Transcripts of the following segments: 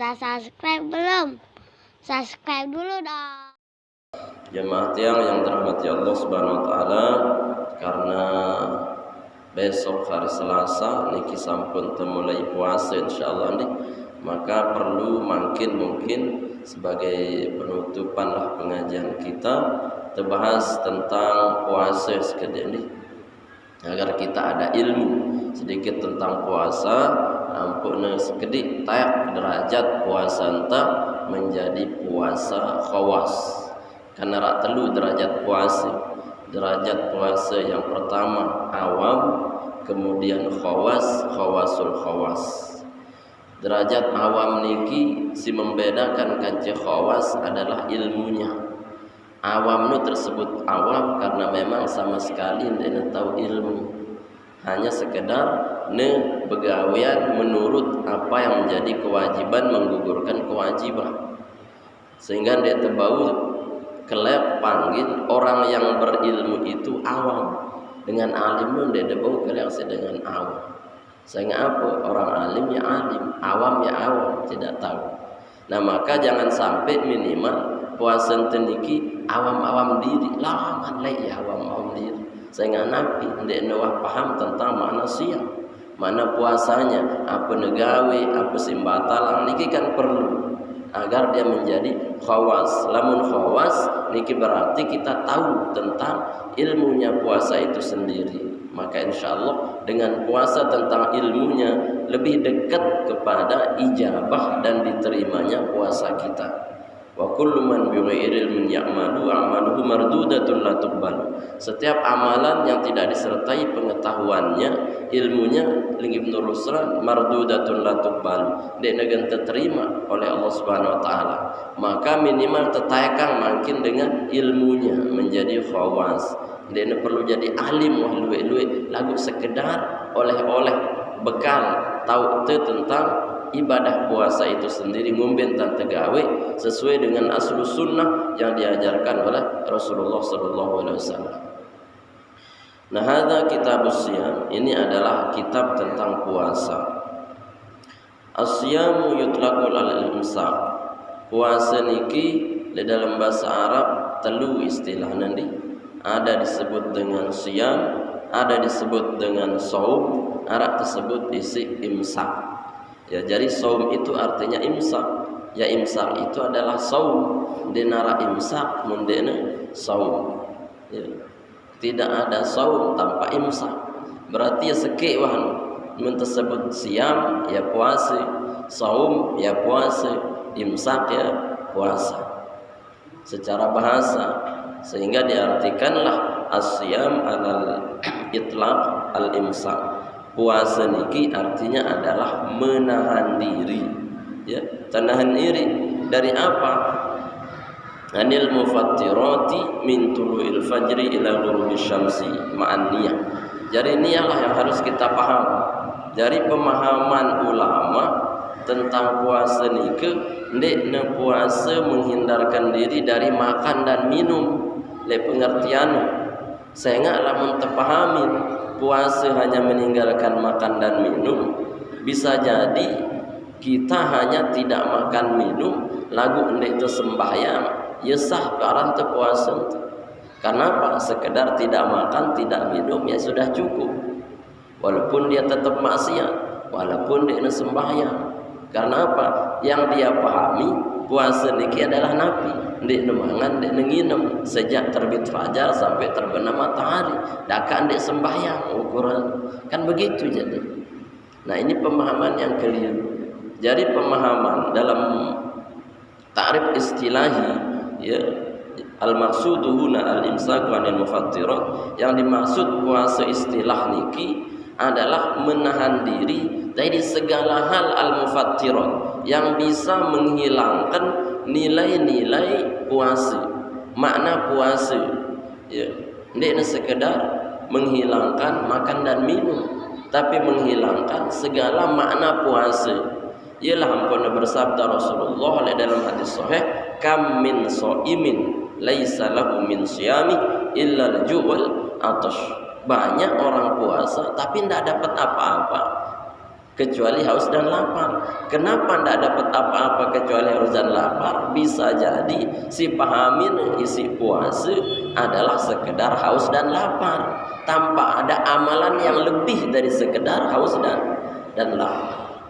Udah subscribe belum? Subscribe dulu dong. Jemaah yang dirahmati Allah Subhanahu wa taala, karena besok hari Selasa niki sampun temulai puasa insyaallah nih, maka perlu mungkin sebagai penutupan lah pengajian kita terbahas tentang puasa sekedar ini, agar kita ada ilmu sedikit tentang puasa, ampun sekedip tayak derajat puasa entah menjadi puasa khawas. Karena rak telu derajat puasa. Derajat puasa yang pertama awam, kemudian khawasul khawas. Derajat awam niki si membedakan kanci khawas adalah ilmunya. Awam nu tersebut awam karena memang sama sekali tidak tahu ilmu. Hanya sekedar begawian menurut apa yang menjadi kewajiban, menggugurkan kewajiban. Sehingga dia terbau kelep panggil orang yang berilmu itu awam. Dengan alim pun dia debau kelep dengan awam. Sehingga apa? Orang alim ya alim, awam ya awam, tidak tahu. Nah maka jangan sampai minimal puasa teniki awam-awam diri, lawan lagi ya awam-awam diri. Sehingga Nabi tidak paham tentang makna siang, mana puasanya, apa negawe, apa simbatalang, niki kan perlu agar dia menjadi khawas. Lamun khawas niki berarti kita tahu tentang ilmunya puasa itu sendiri. Maka insya Allah dengan puasa tentang ilmunya lebih dekat kepada ijabah dan diterimanya puasa kita. Wa kullu man bighairi ilmin ya'malu a'maluhu mardudatun la tuqbalu. Setiap amalan yang tidak disertai pengetahuannya, ilmunya, Ibnu Ruslan, mardudatun la tuqbalu, dia akan terima oleh Allah Subhanahu wa taala. Maka minimal tetayakang makin dengan ilmunya menjadi khawas. Dia perlu jadi alim wah luwe-luwe lagu sekedar oleh-oleh bekal tahu tentang ibadah puasa itu sendiri, ngumben dan tegawe sesuai dengan aslus sunnah yang diajarkan oleh Rasulullah SAW. Nah, hadza kitabus siyam, ini adalah kitab tentang puasa. As-siyamu yutlaqul al-imsak. Puasa niki di dalam bahasa Arab telu istilah nanti. Ada disebut dengan siyam, ada disebut dengan saum, ada disebut isi imsak. Ya, jadi saum itu artinya imsak. Ya, imsak itu adalah saum. Dinara imsak mundena saum. Ya. Tidak ada saum tanpa imsak. Berarti ya sekek wah mun tersebut siam ya puasa, saum ya puasa, imsak ya puasa. Secara bahasa sehingga diartikanlah as-siyam alal itlaq al-imsak. Puasa niki artinya adalah menahan diri, ya, menahan diri dari apa? Anil mufattirati min tulu'il fajri ila ghurubi syamsi ma'an niyah. Jadi niyalah yang harus kita paham. Dari pemahaman ulama tentang puasa niki, ndekna puasa menghindarkan diri dari makan dan minum. Le pengertian sehingga lamun terpahami puasa hanya meninggalkan makan dan minum, bisa jadi kita hanya tidak makan minum lagu ndek itu sembahyang ya sah karan teu puasa. Kenapa? Sekedar tidak makan tidak minum ya sudah cukup, walaupun dia tetap maksiat, walaupun dia sembahyang. Karena apa? Yang dia pahami puasa niki adalah napi, ndek nemangan, ndek nginem sejak terbit fajar sampai terbenam matahari. Dakan ndek sembahyang ukuran. Kan begitu jadi. Nah, ini pemahaman yang keliru. Jadi pemahaman dalam ta'rif istilahi ya al-maqsudu huna al-imsaku 'anil mufattirat, yang dimaksud puasa istilah niki adalah menahan diri dari segala hal al-mufattirat yang bisa menghilangkan nilai-nilai puasa. Makna puasa ya tidak sekedar menghilangkan makan dan minum, tapi menghilangkan segala makna puasa. Ialah ampun bersabda Rasulullah dalam hadis sahih, kam min shaimin laisa lahu min siyami illa al-ju'wal atash. Banyak orang puasa tapi tidak dapat apa-apa. kecuali haus dan lapar. Kenapa tidak dapat apa-apa kecuali haus dan lapar? Bisa jadi si pahamin isi puasa adalah sekedar haus dan lapar, tanpa ada amalan yang lebih dari sekedar haus dan lapar.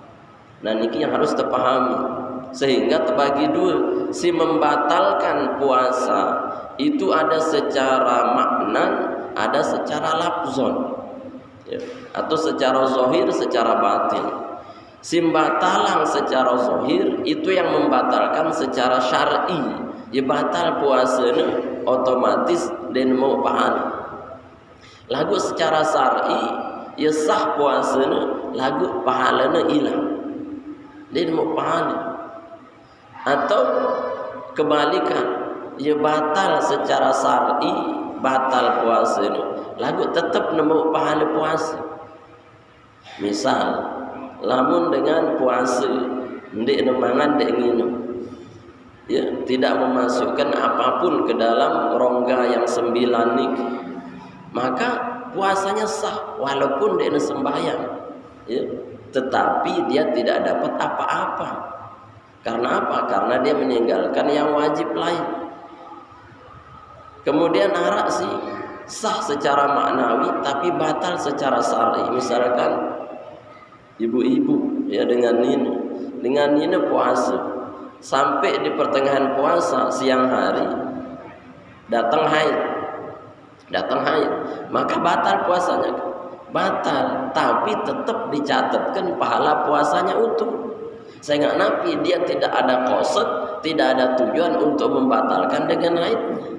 Nah ini yang harus terpahami. Sehingga terbagi dua, si membatalkan puasa itu ada secara makna, ada secara lafzon, ya, atau secara zahir, secara batin. Si batalang secara zahir itu yang membatalkan secara syar'i, ya batal puasanya otomatis dan mau pahala. Lagu secara syar'i ya sah puasanya, lagu pahalanya hilang dan mau pahala. Atau kebalikan, ya batal secara syar'i, batal puasa ini, lagu tetap nemu pahala puasa. Misal, lamun dengan puasa, ndek nemangan, ndek nginum, ya tidak memasukkan apapun ke dalam rongga yang 9 niki, maka puasanya sah walaupun dia sembahyang, ya, tetapi dia tidak dapat apa-apa. Karena apa? Karena dia meninggalkan yang wajib lain. Kemudian arak sih sah secara maknawi tapi batal secara syar'i. Misalkan ibu-ibu ya dengan nina puasa sampai di pertengahan puasa siang hari datang haid, maka batal puasanya. Batal, tapi tetap dicatatkan pahala puasanya utuh. Sehingga Nabi dia tidak ada qasad, tidak ada tujuan untuk membatalkan dengan haidnya.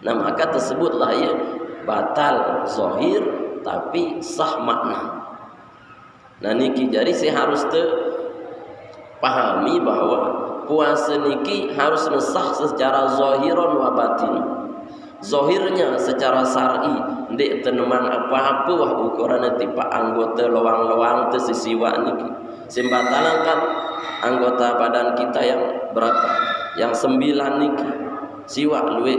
Nah maka tersebutlah ya batal zahir tapi sah makna. Nah niki jadi saya harus pahami bahwa puasa niki harus sah secara zahiron wa batin. Zahirnya secara syar'i ndek tenemang apa-apa wah ukuran tipe anggota lowang-lowang teu sisiwa niki. Simbatalan kan anggota badan kita yang berapa? Yang 9 niki. Siwak luwe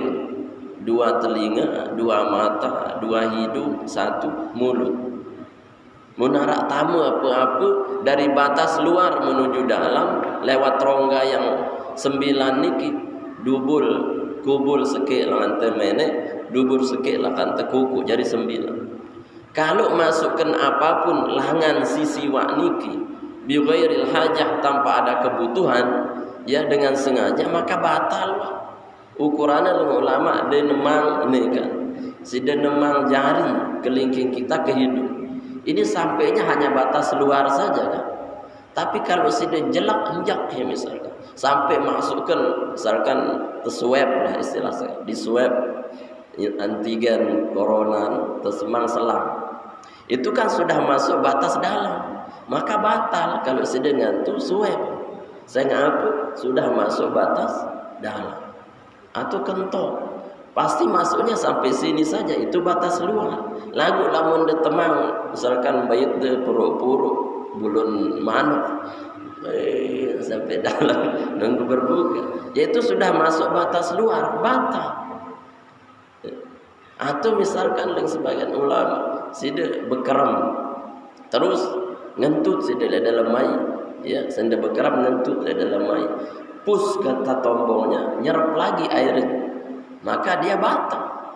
2 telinga, 2 mata, 2 hidung, 1 mulut. Menarak tamu apa-apa dari batas luar menuju dalam lewat rongga yang 9 niki, kubul sekek langan temene, dubur sekek langan tekuku jadi 9. Kalau masukkan apapun langan sisi wak niki bighairil hajah tanpa ada kebutuhan ya dengan sengaja maka batal. Ukurannya ulama denemang ini kan si denemang jari kelingking kita ke hidung ini sampainya hanya batas luar saja kan. Tapi kalau si jelak enjak ya misalkan sampai masukkan misalkan swab lah istilahnya di swab antigen corona tersemang selang itu kan sudah masuk batas dalam. Maka batal kalau sedang itu swab. Saya ngaku sudah masuk batas dalam. Atau kentok. Pasti masuknya sampai sini saja itu batas luar. Lagu lamun de temang misalkan bayit de puruk-puruk bulun manuk sampai dalam nunggu berbuka. Yaitu sudah masuk batas luar, batal. Atau misalkan dengan sebagian ulama sida bekerem terus ngentut di dalam mai ya senda bekerap ngentut di dalam mai pus kata tombongnya nyerap lagi airnya maka dia batal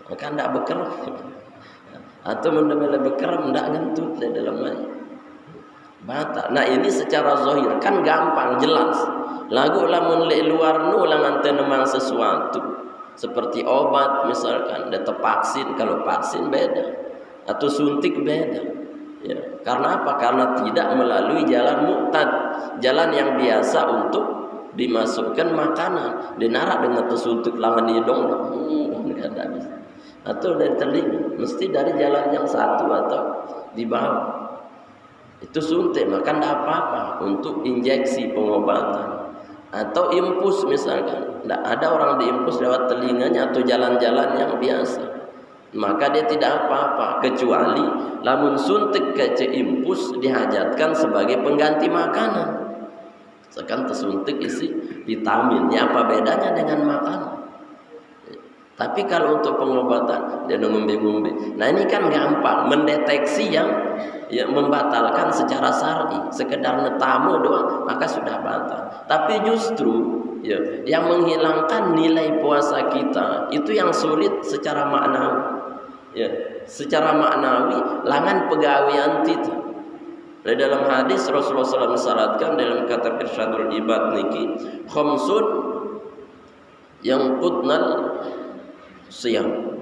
maka ndak bekerap atau mendemela bekerap ndak ngentut di dalam mai batal. Nah ini secara zahir kan gampang jelas lagu lamun le luar nu langan tenemang sesuatu seperti obat misalkan datang vaksin kalau vaksin beda atau suntik beda. Ya, karena apa? Karena tidak melalui jalan mu'tad, jalan yang biasa untuk dimasukkan makanan. Dinarak dengan tersuntik langan hidung, tidak bisa. Atau dari telinga, mesti dari jalan yang satu atau di bawah. Itu suntik, maka tidak apa-apa untuk injeksi pengobatan. Atau impus misalkan, tidak ada orang diimpus lewat telinganya atau jalan-jalan yang biasa. Maka dia tidak apa-apa kecuali lamun suntik ke impus dihajatkan sebagai pengganti makanan. Sekarang tersuntik isi vitaminnya apa bedanya dengan makanan? Tapi kalau untuk pengobatan dia ngombe-ngombe. Nah ini kan gampang mendeteksi yang membatalkan secara syar'i, sekedar netamu doang maka sudah batal. Tapi justru yang menghilangkan nilai puasa kita itu yang sulit secara maknawi. Secara maknawi langan pegawean kita. Dalam hadis Rasulullah SAW mensyaratkan dalam kata Irsyadul Ibad niki khamsun yang qutnal siang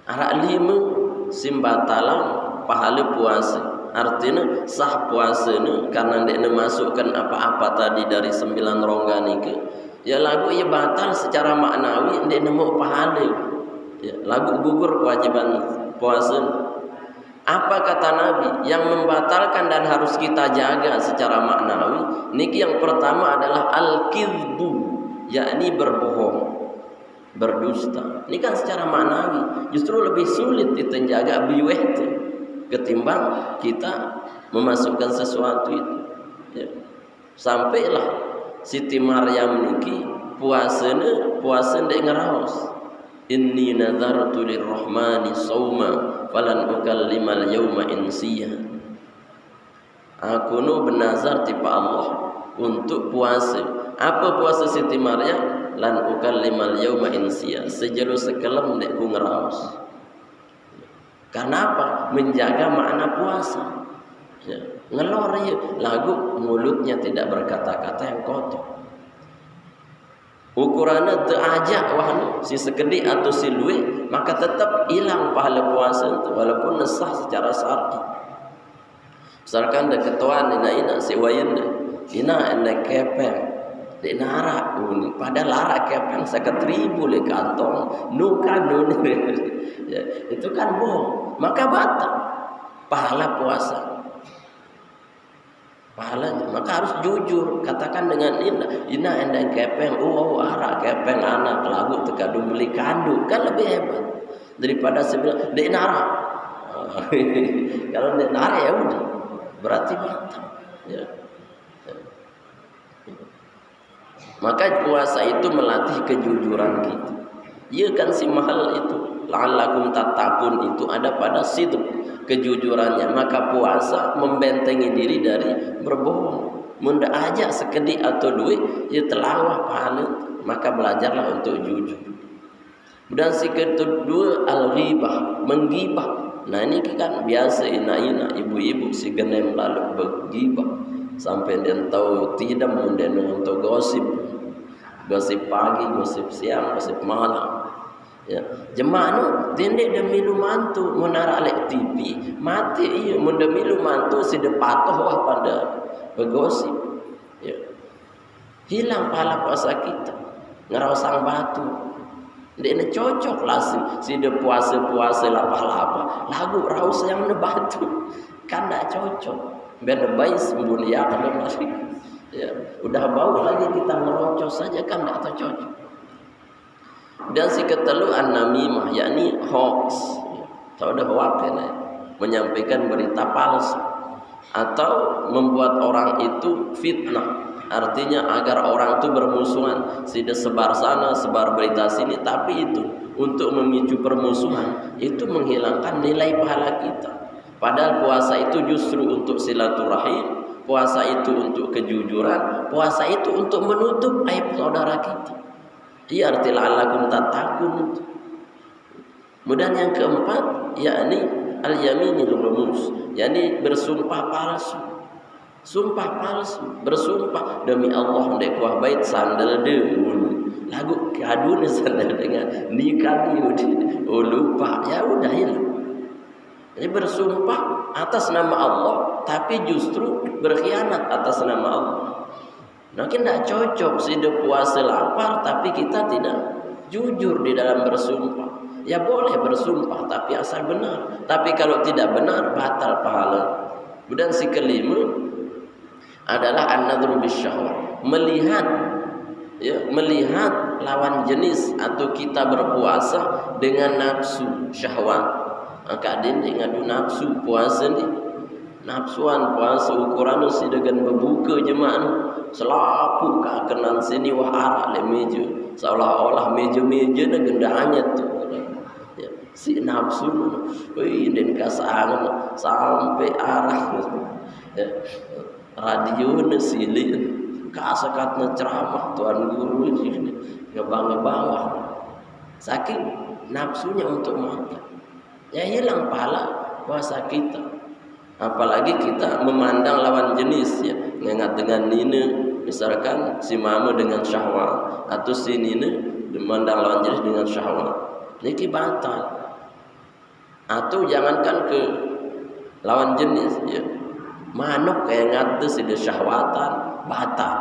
arak 5 simbatalang pahala puasa. Artinya sah puasa ni karena dia masukkan apa-apa tadi dari 9 rongga niki. Ya lagu ia batal secara maknawi dia nemu pahala. Ya, lagu gugur kewajiban puasa. Apa kata Nabi yang membatalkan dan harus kita jaga secara maknawi? Niki yang pertama adalah al-kidbu, yakni berbohong, berdusta. Ini kan secara maknawi justru lebih sulit ditenjaga biweh itu ketimbang kita memasukkan sesuatu itu. Ya. Sampailah Siti Maryam niki puasa ndek ngeraos. Inni nazartu lirrahmani sawma falan ukallimal yawma insiya. Aku nu bernazar tipa Allah untuk puasa. Apa puasa Siti Maryam? Lan ukallimal yawma insiya. Sejelo sekelem dek ku ngeraos. Karena apa? Menjaga makna puasa. Ya. Ngelor ya lagu mulutnya tidak berkata-kata yang kotor. Ukurannya teajak wahnu si sekedik atau si luwe maka tetap hilang pahala puasa itu walaupun nesah secara syar'i. Misalkan ada ketuaan ina si wayan ina kepeng di nara pada lara kepeng 1.000 le kantong nukan ya, itu kan bohong maka batal pahala puasa. Pahalanya maka harus jujur katakan dengan ina endang kepeng arak kepeng anak lagu tekadu beli kandu kan lebih hebat daripada sebilang dek nara. Kalau dek nara ya udah berarti batal ya. Maka puasa itu melatih kejujuran kita. Iya kan si mahal itu la'allakum tattaqun itu ada pada sidq kejujurannya. Maka puasa membentengi diri dari berbohong. Munda aja sekedik atau duit ya telawah pahala maka belajarlah untuk jujur. Dan si kedua al-ghibah menggibah. Nah ini kan biasa ina ibu-ibu si genem lalu bergibah sampai dia tahu tidak munda untuk gosip pagi, gosip siang, gosip malam. Ya, jemaah nu dende demi lu mantu menara lek TV mati iya mun demi lu mantu si de patoh wah pada begosip. Ya. Hilang pahala puasa kita. Ngerausang batu. Dene cocok lah si de puasa lapah-lapah. Lagu raus yang ne batu. Kan tak cocok. Ben baik sembulia kan masih. Ya, udah bau lagi kita ngerocos saja kan tak cocok. Dan si ketelu an-namimah yakni hoax. Tahu dah hoax kan? Menyampaikan berita palsu atau membuat orang itu fitnah. Artinya agar orang itu bermusuhan, tidak sebar sana, sebar berita sini, tapi itu untuk memicu permusuhan, itu menghilangkan nilai pahala kita. Padahal puasa itu justru untuk silaturahim, puasa itu untuk kejujuran, puasa itu untuk menutup aib saudara kita. Ia arti la'allakum tattaqun. Kemudian yang keempat yakni al-yaminul ghamus, yakni bersumpah palsu. Sumpah palsu, bersumpah demi Allah ndek kuah bait sandal deul. Lagu kadu sandal dengan nikah diudi. Oh lupa, ya udah hilang. Jadi bersumpah atas nama Allah tapi justru berkhianat atas nama Allah. Mungkin tidak cocok sih puasa lapar tapi kita tidak jujur di dalam bersumpah. Ya boleh bersumpah tapi asal benar. Tapi kalau tidak benar batal pahala. Kemudian si kelima adalah an-nadhru bisyahwat. Melihat lawan jenis atau kita berpuasa dengan nafsu syahwat. Maka dia ngadu nafsu puasa ni. nafsuan puasa ukuran si dengan berbuka jemaah selapu ka kenan sini wah arak le meja seolah-olah meja-meja na gendahnya tu ya, si nafsu dan kasangan sampai arah ya, radio na silih kasakatna ceramah tuan guru ini ngebang-bawah saking nafsunya untuk makan ya hilang pahala puasa kita. Apalagi kita memandang lawan jenis ya, mengingat dengan nina misalkan si mama dengan syahwat atau si nina memandang lawan jenis dengan syahwat, niki batal. Atau jangankan ke lawan jenis ya, manuk kayak ngatu si syahwatan batal.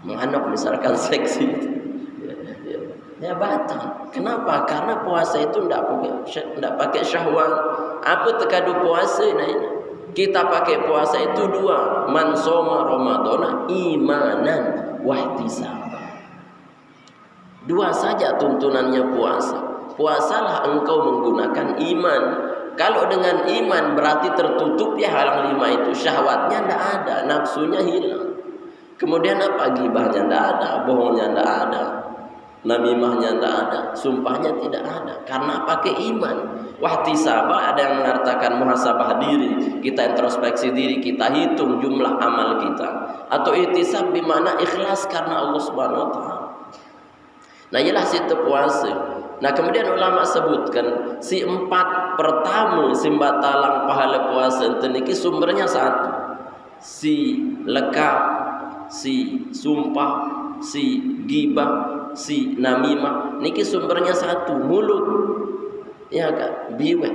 Manuk misalkan seksi ya batal. Kenapa? Karena puasa itu tidak pakai syahwat. Apa terkadu puasa ini? Kita pakai puasa itu dua, man soma ramadhana imanan wahtisaban. Dua saja tuntunannya puasa. Puasalah engkau menggunakan iman. Kalau dengan iman berarti tertutup ya halang lima itu, syahwatnya tidak ada, nafsunya hilang. Kemudian apa? Gibahnya tidak ada, bohongnya tidak ada, namimahnya tidak ada, sumpahnya tidak ada, karena pakai iman. Wahtisabah ada yang mengatakan muhasabah diri, kita introspeksi diri, kita hitung jumlah amal kita. Atau ihtisab bimana ikhlas karena Allah Subhanahu wa taala. Nah, ialah situ puasa. Nah, kemudian ulama sebutkan si empat pertama simbatalang pahala puasa itu niki sumbernya satu. Si lekap, si sumpah, si gibah, si namimah niki sumbernya satu, mulut. Ya kan, biwe.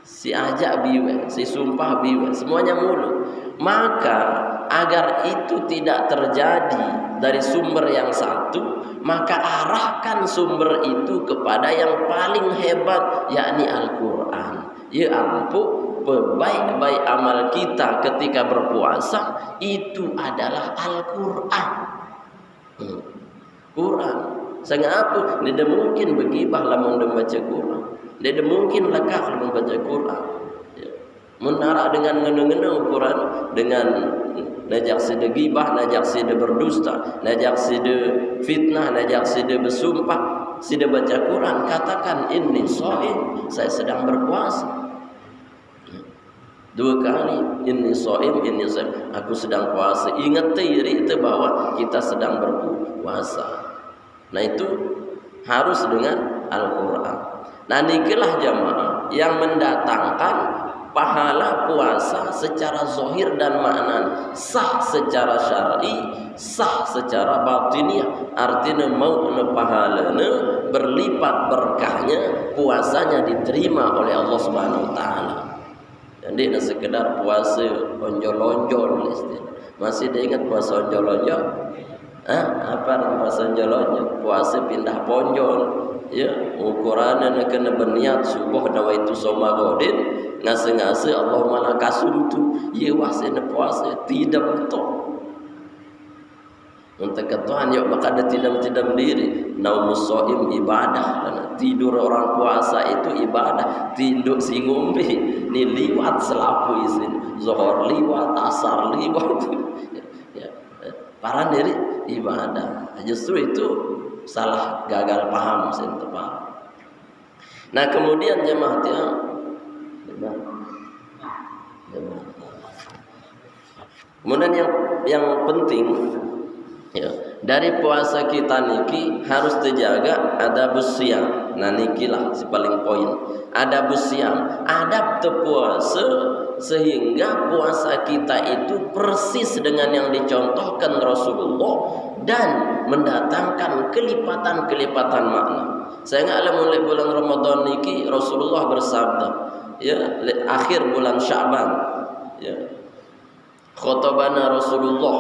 Si ajak biwe, si sumpah biwe, semuanya mulut. Maka agar itu tidak terjadi dari sumber yang satu, maka arahkan sumber itu kepada yang paling hebat, yakni Al-Quran. Ya ampun, baik-baik amal kita ketika berpuasa itu adalah Al-Quran. Quran. Sengapa? Tidak mungkin begibah lamun membaca Quran. Tidak mungkin lekah lamun baca Quran. Ya. Menarak dengan ngene-ngene Quran dengan najak sida gibah, najak sida berdusta, najak sida fitnah, najak sida bersumpah, sida baca Quran katakan inni shaim, saya sedang berpuasa. Dua kali inni shaim, inni shaim, aku sedang puasa. Ingat diri itu bahwa kita sedang berpuasa. Nah itu harus dengan Al-Quran. Nah nikilah jamaah yang mendatangkan pahala puasa secara zahir dan makna, sah secara syar'i, sah secara batiniah. Artinya mau pahalanya berlipat berkahnya, puasanya diterima oleh Allah Subhanahu wa taala. Jadi tidak sekedar puasa onjol-onjol. Masih diingat puasa onjol-onjol? Apa puasa onjol-onjol? Puasa pindah ponjol. Ya, ukurannya kena berniat subuh nawaitu somagodin, ngase-ngase Allahumma lakasumtu. Ya wasina puasa tidak betul. Untuk ketuhan ya maka ada tidak diri. Naumus shaim ibadah. Tidur orang puasa itu ibadah. Tidur si ngombe ni liwat selapu isin. Zuhur liwat, asar liwat. Ya, para diri ibadah. Justru itu salah gagal paham tepat. Nah, kemudian jemaah kemudian yang penting ya, dari puasa kita niki harus terjaga adabus siyam. Nah nikilah si paling poin. Adabus siyam, adab puasa sehingga puasa kita itu persis dengan yang dicontohkan Rasulullah dan mendatangkan kelipatan-kelipatan makna. Saya ingat mulai bulan Ramadan niki Rasulullah bersabda, ya akhir bulan Sya'ban, ya khotbana Rasulullah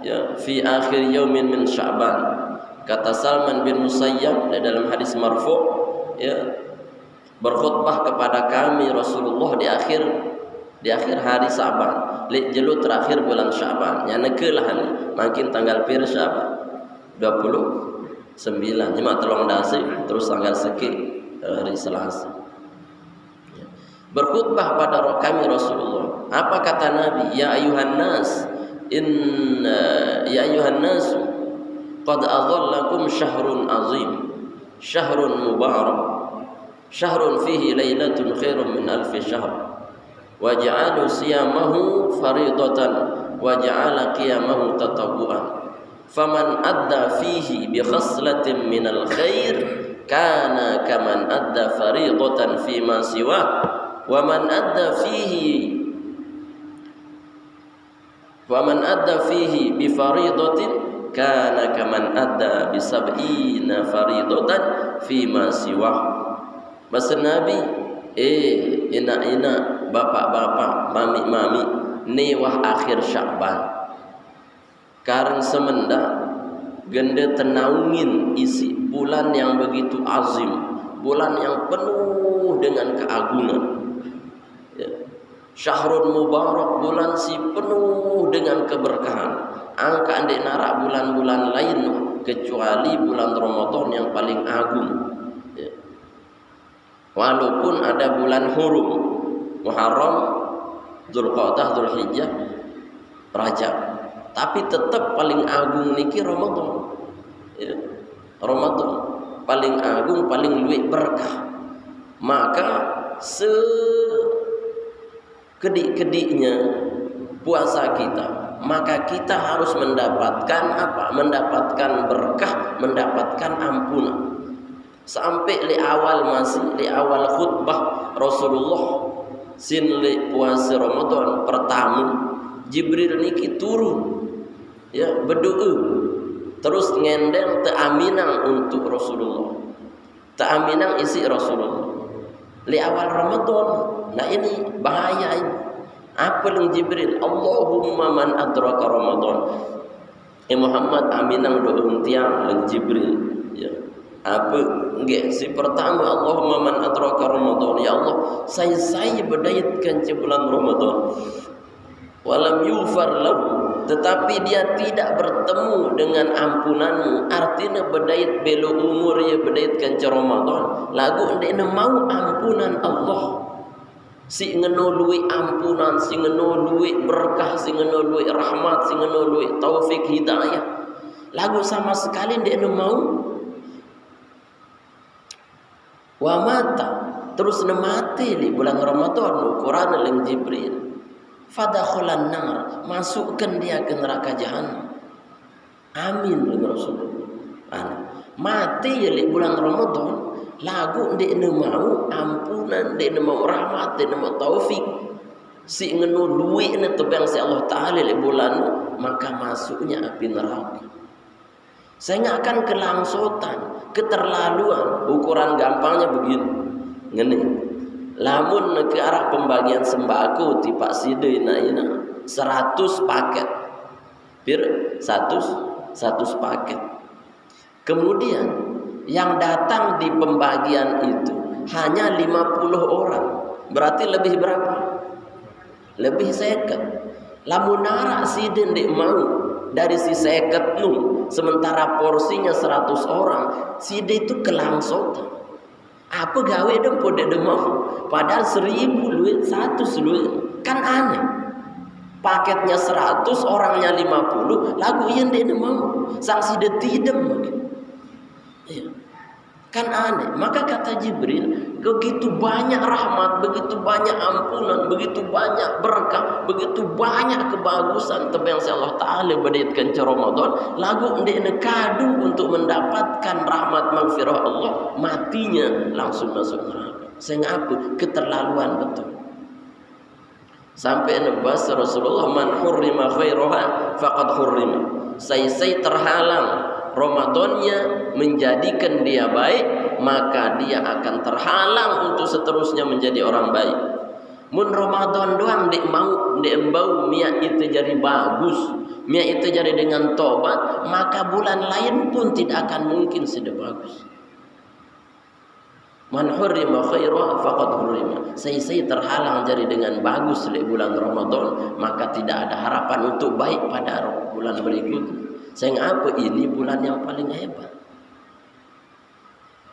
ya fi akhir yaumin min Sya'ban. Kata Salman bin Musayyab dalam hadis marfu, ya berkhutbah kepada kami Rasulullah di akhir hari Sya'ban, jelu terakhir bulan Sya'ban. Ya nekelah ni makin tanggal pir Sya'ban 29 cuma tolong dasi terus tanggal seki hari Selasa. Ya. Berkhutbah pada kami Rasulullah Apa kata Nabi? Ya ayuhan nas, ya ayuhan nas, qad adhallakum syahrun azim, syahrun mubarak, syahrun fihi lailatun khairun min alfi syahr. Wa ja'alu siyamahu faridatan wa ja'ala qiyamahu tatawwu'an. Faman adda fihi bi khaslatin minal khair kana kaman adda faridatan fi ma siwa. Wa man adda fihi bi faridatin kana kaman adda bi sab'ina faridatan fi ma siwa. Masa Nabi, enak-enak, bapak-bapak, mami-mami, newah akhir Sya'ban. Karena semendak gende tenaungin isi bulan yang begitu azim, bulan yang penuh dengan keagungan. Ya. Syahrul Mubarak, bulan si penuh dengan keberkahan. Angka andek narak bulan-bulan lain kecuali bulan Ramadan yang paling agung. Ya. Walaupun ada bulan hurum, Muharram, Dzulqa'dah, Dzulhijjah, Rajab, tapi tetap paling agung niki Ramadan. Ya. Ramadan paling agung, paling luwih berkah. Maka sekedik-kediknya puasa kita, maka kita harus mendapatkan apa? Mendapatkan berkah, mendapatkan ampunan. Sampai li awal khutbah Rasulullah sin li puasa Ramadan pertama, Jibril niki turun, ya, berdoa, terus ngendeng teaminang untuk Rasulullah, teaminang isi Rasulullah li awal Ramadan. Nah ini bahaya ini. Apa yang Jibril? Allahumma man adraka Ramadan. Muhammad aminang doa tiang leng Jibril. Ya. Apa? Nggak, si pertama Allahumma man adraka Ramadan. Ya Allah, saya berdaitkan ke bulan Ramadan. Walam yufar lahu, tetapi dia tidak bertemu dengan ampunanmu. Artinya berdait belo umur ya berdaitkan ke Ramadan. Lagu ndek mau ampunan Allah. Si ngeno luwi ampunan, si ngeno luwi berkah, si ngeno luwi rahmat, si ngeno luwi taufik hidayah. Lagu sama sekali ndek mau. Wa mata, terus mati di bulan Ramadan ukuran leng Jibril. Fadakhulan nar, masukkan dia ke neraka jahanam. Amin leng Rasulullah. Mati di bulan Ramadan, lagu ndek mau ampunan, ndek mau rahmat, ndek mau taufik. Si ngenu luwi ne tebang si Allah Taala di bulan, maka masuknya api neraka. Saya nggak akan kelangsotan, keterlaluan. Ukuran gampangnya begini, ngene. Lamun ke arah pembagian sembako ti Pak Side ina 100 paket. Pir 100 paket. Kemudian yang datang di pembagian itu hanya 50 orang. Berarti lebih berapa? Lebih seket. Lamun nara Side ndek mau dari si seket nu, sementara porsinya 100 orang, Side itu kelangsotan. Apa gawe dong pode demau? Padahal 1000 luit, 100 luit. Kan aneh. Paketnya 100, orangnya 50, lagu yang dia demau. Sanksi dia tidak mungkin. Ya. Kan aneh. Maka kata Jibril, begitu banyak rahmat, begitu banyak ampunan, begitu banyak berkah, begitu banyak kebagusan tebang si Allah Ta'ala berdaikan ke Ramadan, lagu ndek kadu untuk mendapatkan rahmat maghfirah Allah, matinya langsung masuk neraka. Sengapa? Keterlaluan betul. Sampai nebas Rasulullah, man hurrima khairaha faqad hurrima. Saya terhalang Ramadannya menjadikan dia baik, maka dia akan terhalang untuk seterusnya menjadi orang baik. Mun Ramadan doang dek mau dek bau mia itu jadi bagus, mia itu jadi dengan tobat, maka bulan lain pun tidak akan mungkin sudah bagus. Man hurrima khaira faqad hurrima. Saya terhalang jadi dengan bagus di bulan Ramadan, maka tidak ada harapan untuk baik pada bulan berikutnya. Saya ngapa ini bulan yang paling hebat.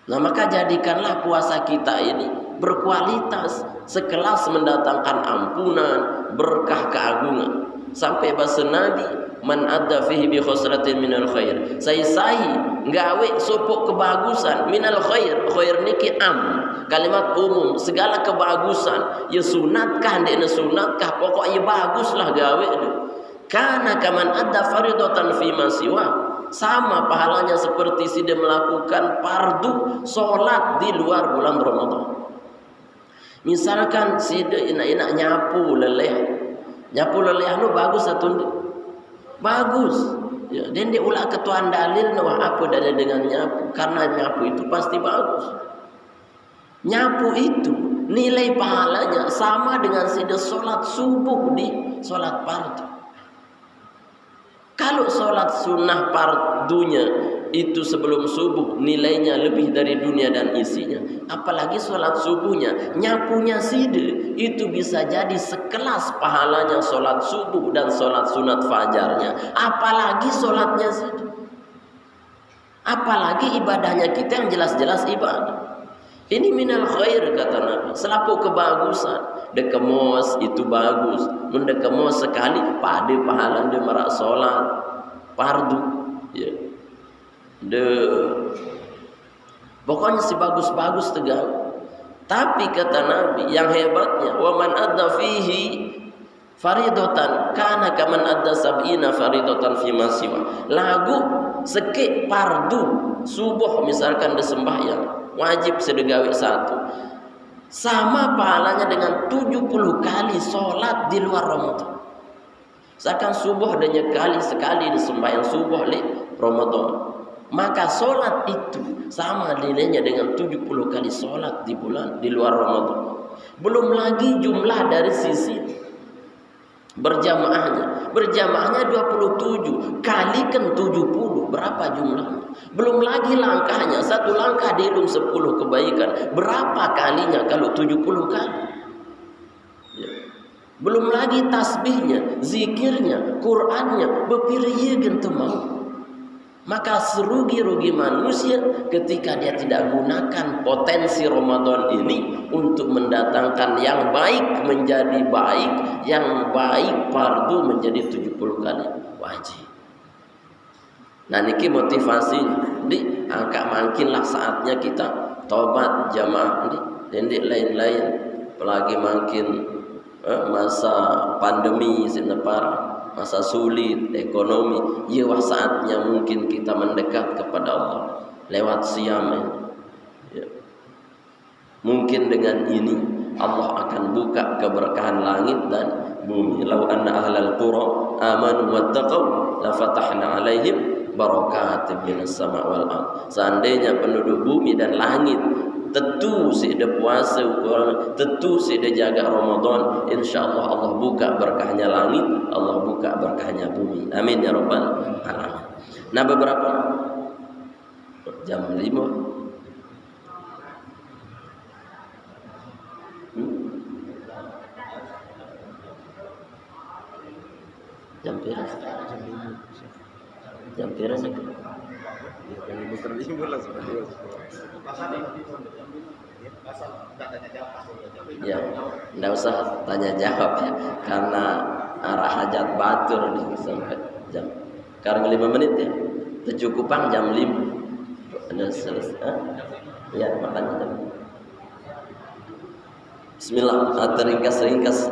Nah maka jadikanlah puasa kita ini berkualitas, sekelas mendatangkan ampunan, berkah keagungan. Sampai bahasa Nabi, man adda fihi bi khoslatin minal khair, sai gawe sopok kebagusan minal khair. Khair niki kalimat umum, segala kebagusan ya sunatkah ndekna sunatkah pokoknya baguslah gawe itu. Kana kaman adda faridatan fi ma siwa, sama pahalanya seperti si dia melakukan fardu salat di luar bulan Ramadan. Misalkan si dia enak-enak nyapu leleh nu bagus atau enggak? Bagus. Ya, dan dia ulah ketuan dalil wah apa dalil dengan nyapu? Karena nyapu itu pasti bagus. Nyapu itu nilai pahalanya sama dengan sida sholat subuh di sholat fardu. Kalau sholat sunnah fardunya itu sebelum subuh nilainya lebih dari dunia dan isinya, apalagi sholat subuhnya, nyapunya sida itu bisa jadi sekelas pahalanya sholat subuh dan sholat sunat fajarnya, apalagi sholatnya sida, apalagi ibadahnya kita yang jelas-jelas ibadah. Ini minal khair kata Nabi, selaku kebagusan. Dekemos itu bagus, mendekemos sekali pada pahala dia merak sholat fardu, ya. Pokoknya si bagus-bagus tegak. Tapi kata Nabi yang hebatnya, wa man adda fihi faridatan kana kaman adda sab'ina faridatan fi ma siwa. Lagu sekik fardu subuh misalkan disembahyang wajib sedegawi satu, sama pahalanya dengan 70 kali sholat di luar Ramadan. Misalkan subuh dan sekali disembahyang subuh di Ramadan, maka sholat itu sama nilainya dengan 70 kali sholat di luar Ramadan. Belum lagi jumlah dari sisi berjamaahnya 27 kalikan 70, berapa jumlahnya? Belum lagi langkahnya, satu langkah dihitung 10 kebaikan, berapa kalinya kalau 70 kali, ya. Belum lagi tasbihnya, zikirnya, Qur'annya, bepiriyeun teu mau. Maka serugi-rugi manusia ketika dia tidak gunakan potensi Ramadan ini untuk mendatangkan yang baik menjadi baik, yang baik fardu menjadi 70 kali wajib. Nah niki motivasinya, di angka makinlah saatnya kita tobat jamaah dan lain-lain, apalagi makin masa pandemi sinepar, masa sulit ekonomi, ya saatnya mungkin kita mendekat kepada Allah lewat siam, ya. Mungkin dengan ini Allah akan buka keberkahan langit dan bumi. Lau anna ahlal qura amanu wattaqau la fatahna alaihim barakatin minas sama wal ard. Seandainya penduduk bumi dan langit tentu sida puasa, tentu sida jaga Ramadan, insyaallah Allah buka berkahnya langit, Allah buka berkahnya bumi. Amin ya rabbal alamin. Nah beberapa jam 5 jam berapa? Jam berapa? Ya, enggak usah tanya jawab ya, karena arah hajat batur nih sampai jam. Sekarang 5 menit ya, tercukupan jam 5. Ada selesai. Ya, makanya jam. Bismillah, ringkas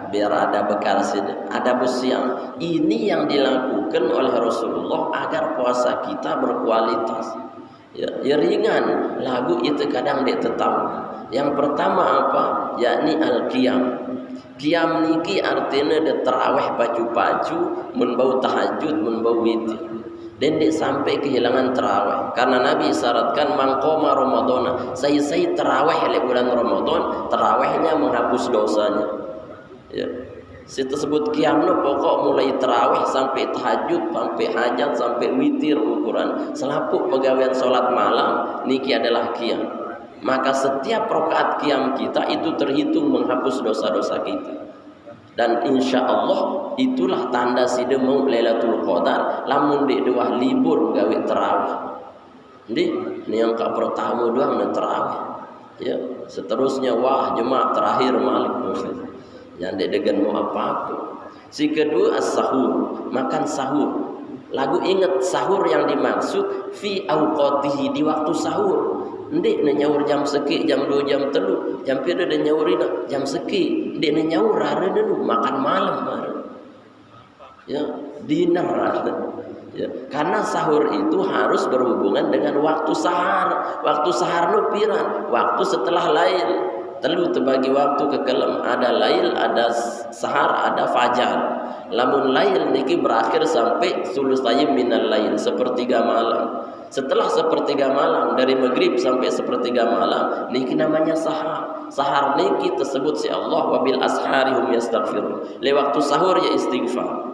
biar ada bekal sini. Ada siang. Ini yang dilakukan oleh Rasulullah agar puasa kita berkualitas. Ya ringan. Lagu itu kadang dia tahu. Yang pertama apa? Yakni al-qiyam. Qiyam niki artinya dia terawih baju-baju, menbau tahajud, menbau witir. Dan dia sampai kehilangan terawih. Karena Nabi isyaratkan mangkoma Ramadan. Saya terawih oleh bulan Ramadan, terawihnya menghapus dosanya. Ya. Si tersebut qiyam pokok mulai terawih sampai tahajud, sampai hajat, sampai witir ukuran. Selapuk pegawaian sholat malam, niki adalah qiyam. Maka setiap rakaat qiyam kita itu terhitung menghapus dosa-dosa kita. Dan insya Allah itulah tanda sida mau Lailatul Qadar, lamun di dua libur gawe terawih. Ini yang pertama doang na terawih. Ya, seterusnya wah jemaah terakhir malik muslim. Yang dek dengan mau apa-apa. Si kedua as-sahur, makan sahur. Lagu ingat sahur yang dimaksud fi auqatihi, di waktu sahur. Ndik na nyaur jam seki, jam 2, jam 3, jam 4 dan nyaurina jam seki. Ndik na nyaur are dulu makan malam are. Ya, dinner are. Ya, karena sahur itu harus berhubungan dengan waktu sahar. Waktu sahar nu piran? Waktu setelah lail. Telu terbagi waktu ke kelam, ada lail, ada sahar, ada fajar. Lamun lail niki berakhir sampai sulusai minal lail, sepertiga malam. Setelah sepertiga malam, dari maghrib sampai sepertiga malam, niki namanya sahar. Sahar niki tersebut si Allah wabil asharihum yastaghfirun. Le waktu sahur ya istighfar.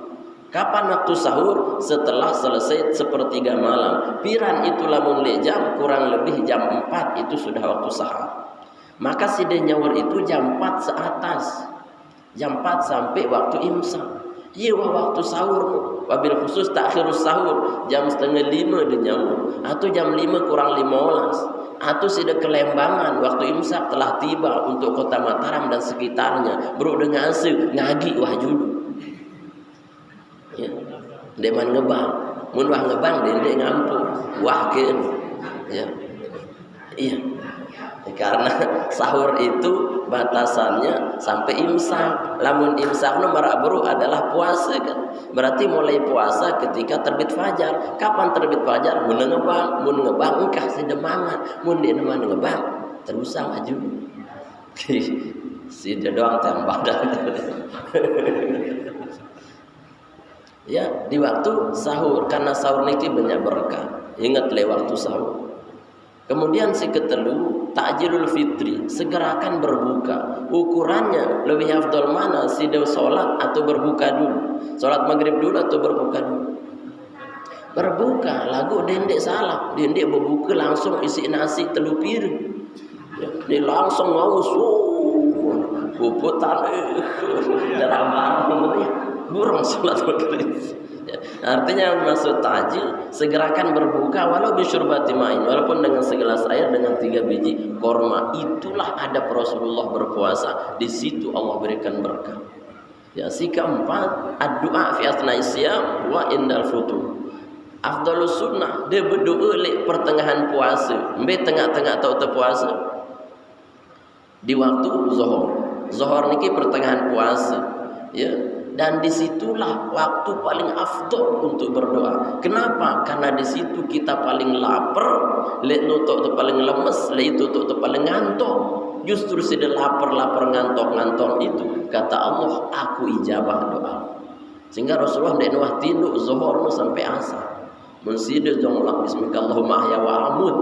Kapan waktu sahur? Setelah selesai sepertiga malam. Piran itu lamun le jam, kurang lebih jam 4 itu sudah waktu sahar. Maka si nyaur itu jam 4 seatas. Jam 4 sampai waktu imsak. Iya waktu sahur. Wabil khusus takhirus sahur jam 4:30 dia nyaur, atau jam 5 kurang 15, atau sudah kelembangan waktu imsak telah tiba untuk kota Mataram dan sekitarnya. Bro dengan ngagi wah julu. Ya. Deman ngebang, mun wah ngebang dendek ngampung, wah keun. Ya. Iya. Karena sahur itu batasannya sampai imsak. Lamun imsak nu maraburu adalah puasa kan. Berarti mulai puasa ketika terbit fajar. Kapan terbit fajar? Mun ngebang engkah sedemangan. Mun dia neman ngebang terus maju. Si dia doang tembak dah. Ya, di waktu sahur, karena sahur niki banyak berkah. Ingat le waktu sahur. Kemudian si ketelu takjilul fitri, segerakan berbuka. Ukurannya lebih afdal mana, si dew salat atau berbuka dulu? Salat maghrib dulu atau berbuka dulu? Berbuka, lagu dendek salah. Dendek berbuka langsung isi nasi telu piring. Ya, dia langsung mau puputan dalam barang burung salat maghrib. Ya, artinya maksud tajil segerakan berbuka walau bisyurbati ma'in, walaupun dengan segelas air dengan 3 biji korma. Itulah adab Rasulullah berpuasa, di situ Allah berikan berkah. Ya, si keempat ad-du'a fi asna'i siyam wa indal futur. Afdalus sunnah dia berdoa le pertengahan puasa, mbe tengah-tengah atau puasa. Di waktu zuhur. Zuhur niki pertengahan puasa. Ya, dan disitulah waktu paling afdol untuk berdoa. Kenapa? Karena di situ kita paling lapar, lek nutuk tu paling lemes, lek itu tu paling ngantuk. Justru sudah lapar ngantuk itu kata Allah, aku ijabah doa. Sehingga Rasulullah ndek nuah tinduk zuhur sampai asar. Mensidu jonglah bismillahirrahmanirrahim ahya wa amut,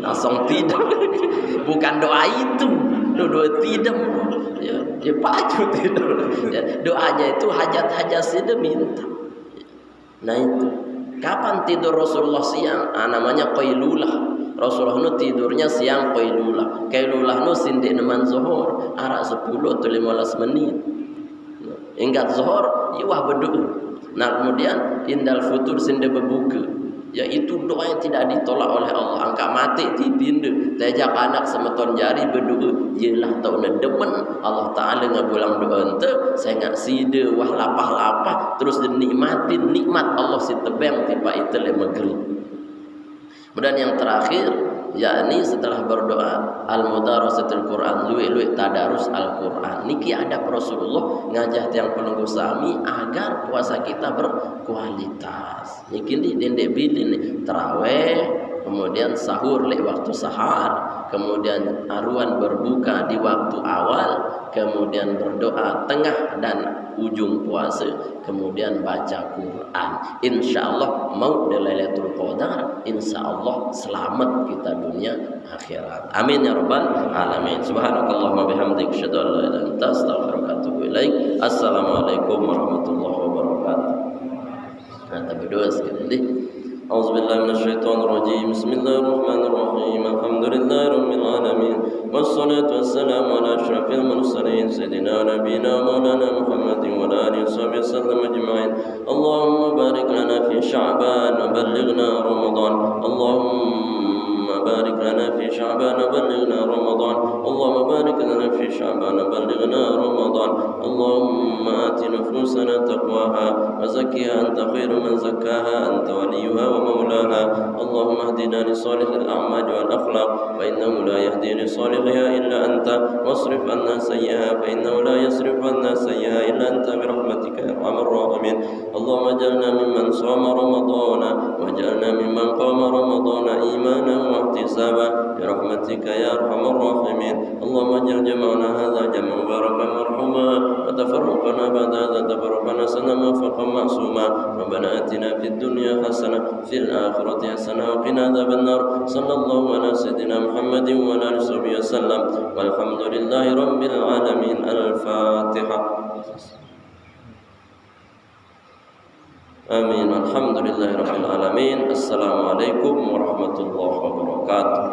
langsung tidur. Bukan doa itu, doa tidur. Ya, dia pacu tidur. Ya, doanya itu hajat-hajat sida minta. Nah itu. Kapan tidur Rasulullah siang? Namanya qailulah. Rasulullah nu tidurnya siang qailulah. Qailulah nu sindik neman zuhur, arak 10 atau 15 menit. Ingat zuhur, iwah berdoa. Nah kemudian indal futur sinde berbuka, yaitu doa yang tidak ditolak oleh Allah. Angka mati dipindu, tajak anak semeton jari berdoa, yelah tau demen Allah Ta'ala ngabulang doa ente, saya ngak sida wah lapah-lapah, terus dinikmatin nikmat Allah si tebeng tiba itu le maghrib. Kemudian yang terakhir, yakni setelah berdoa al-mudarasatul Quran, luwih-luwih tadarus Al-Quran. Niki ada Rasulullah ngajah tiang penunggu sami agar puasa kita berkualitas. Niki di dendek bidin taraweh, kemudian sahur lek waktu sahar, kemudian aruan berbuka di waktu awal, kemudian berdoa tengah dan ujung puasa, kemudian baca Quran. Insyaallah mau di Lailatul Qadar, insyaallah selamat kita dunia akhirat. Amin ya rabbal alamin. Subhanakallahumma bihamdika asyhadu an la ilaha illa anta astaghfiruka wa atubu ilaik. Assalamualaikum warahmatullahi wabarakatuh. Nah, kita berdoa sekali. A'udzubillahi minasyaitonir rajim. Bismillahirrahmanirrahim. Alhamdulillahi rabbil alamin. Wassalatu wassalamu ala asyrafil mursalin sayyidina nabiyina maulana Muhammadin wa ala alihi wasallam ajma'in. Allahumma barik lana fi Sya'ban wa ballighna Ramadan. Allahumma اللهم بارك لنا في شعبان بلغنا رمضان اللهم بارك لنا في شعبان بلغنا رمضان اللهم آت نفوسنا تقواها وزكها أنت خير من زكاها أنت وليها ومولاها اللهم اهدنا لصالح الأعمال والأخلاق فإنه لا يهدي لصالحها إلا أنت واصرف عنا سيئها فإنه لا يصرف عنا سيئها إلا أنت برحمتك يا أرحم الراحمين اللهم اجعلنا ممن صام رمضان واجعلنا ممن قام رمضان إيمانا واحتسابا برحمتك يا أرحم الراحمين اللهم اجعل جمعنا هذا جمع مباركا مرحوما وتفرقنا بعد هذا تفرقا حسنا موفقا معصوما ربنا آتنا في الدنيا حسنة في الآخرة حسنة وقنا عذاب النار صلى الله على سيدنا محمد وعلى آله وصحبه وسلم والحمد لله رب العالمين الفاتحة آمين الحمد لله رب العالمين السلام عليكم ورحمة الله وبركاته